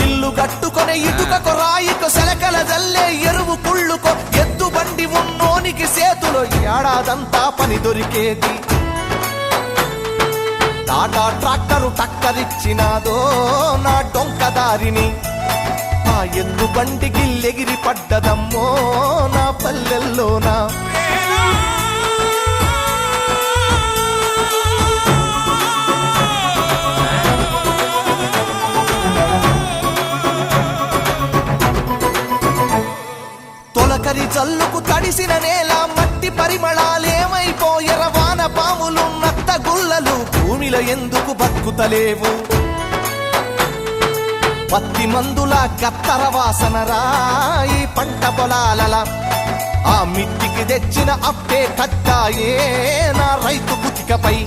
ఇల్లు కట్టుకొనే ఇటుకకు రాయికు సెలకల జల్లే ఎరువు కుళ్ళుకో ఎద్దు బండి ఉన్నోనికి సేతులో ఏడాదంతా పని దొరికేది. టాటా ట్రాక్టరు టక్కరిచ్చినాదో నా డొంకదారిని, ఆ ఎద్దు బండికి ఎగిరి పడ్డదమ్మో నా పల్లెల్లోనా. తొలకరి చల్లుకు తడిసిన నేల మట్టి పరిమళాలేమైపోయెర, వాన పాములు నత్త గుల్లలు భూమిలో ఎందుకు బతుకుతలేవు. పత్తి మందుల కత్తర వాసనరా ఈ పంట పొలాలల, ఆ మిట్టికి తెచ్చిన అప్పే కట్టాయే నా రైతు కుతికపై.